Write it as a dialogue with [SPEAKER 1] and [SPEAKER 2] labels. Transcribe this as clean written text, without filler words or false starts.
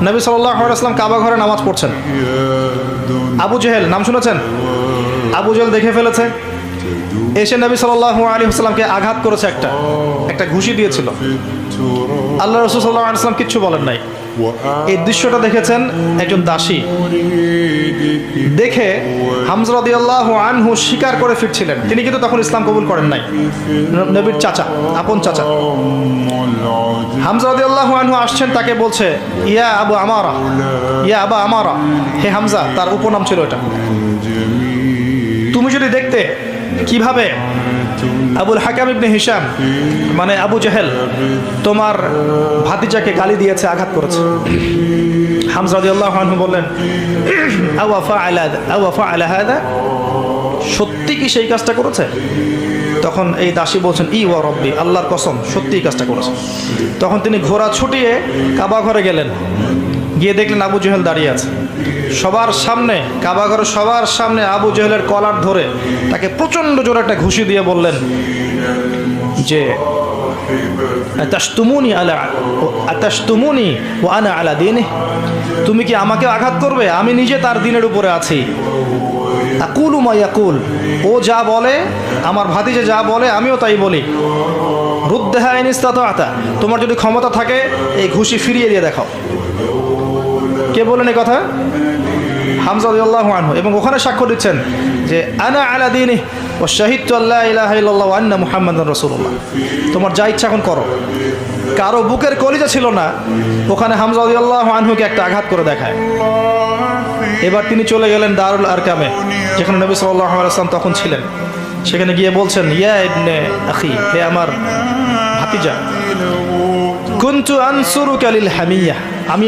[SPEAKER 1] নবী সাল্লাল্লাহু আলাইহি ওয়াসাল্লাম কাবা ঘরে নামাজ পড়ছেন। আবু জেহেল নাম শুনেছেন? আবু জেহেল দেখে ফেলেছে, এসে নবী সাল্লাল্লাহু আলাইহি ওয়াসাল্লামকে আঘাত করেছে, একটা ঘুষি দিয়েছিল। আল্লাহ রাসূল সাল্লাল্লাহু আলাইহি ওয়াসাল্লাম কিচ্ছু বলেন নাই। এই দৃশ্যটা দেখেছেন একজন দাসী, দেখে হামজা রাদিয়াল্লাহু আনহু স্বীকার করে ফিরছিলেন। তিনি কিন্তু তখন ইসলাম কবুল করেন নাই, নবীর চাচা, আপন চাচা। হামজা রাদিয়াল্লাহু আনহু আসছেন, তাকে বলছে ইয়া আবু আমারা, ইয়া আবা আমারা, হে হামজা, তার উপনাম ছিল এটা। তুমি যদি দেখতে কিভাবে আবুল হাকাম ইবনে হিশাম মানে আবু জেহেল তোমার ভাতিজাকে গালি দিয়েছে, আঘাত করেছে। হামজা রাদিয়াল্লাহু আনহু বললেন আওয়া ফাআলা হাদা, সত্যি কি সেই কাজটা করেছে? তখন এই দাসী বলছেন ই ওয়া রব্বি, আল্লাহর কসম সত্যিই কাজটা করেছে। তখন তিনি ঘোড়া ছুটিয়ে কাবা ঘরে গেলেন, গিয়ে দেখলেন আবু জেহেল দাঁড়িয়ে আছে সবার সামনে, কাবা ঘরে সবার সামনে আবু জেহেলের কলার ধরে তাকে প্রচণ্ড জোরে একটা ঘুষি দিয়ে বললেন যে আতাশতুমুনি ওয়া আনা আলা দীনি, তুমি কি আমাকে আঘাত করবে? আমি নিজে তার দিনের উপরে আছি। আকুলু মা ইয়াকুল, ও যা বলে, আমার ভাতিজা যা বলে আমিও তাই বলি। রুদ্দাহা ইন ইসতাতা'তা, তোমার যদি ক্ষমতা থাকে এই ঘুষি ফিরিয়ে দিয়ে দেখাও। কে বলেন এই কথা? হামজা রাদিয়াল্লাহু আনহু। এবং ওখানে সাক্ষ্য দিচ্ছেন যে আনা আলা দীনি ওয়া শাহিদতু আল্লা ইলাহা ইল্লাল্লাহ ওয়া আন্না মুহাম্মাদান রাসূলুল্লাহ। তোমার যা ইচ্ছা এখন করো। কারো বুকের কলিজা ছিল না, ওখানে হামজা রাদিয়াল্লাহু আনহুকে একটা আঘাত করে দেখায়। এবার তিনি চলে গেলেন দারুল আরকামে, যেখানে নবী সাল্লাল্লাহু আলাইহি ওয়াসাল্লাম তখন ছিলেন। সেখানে গিয়ে বলছেন ইয়া ইবনে আখি, হে আমার ভাতিজা, কুনতু আনসুরুকা লিল হামিয়া, আমি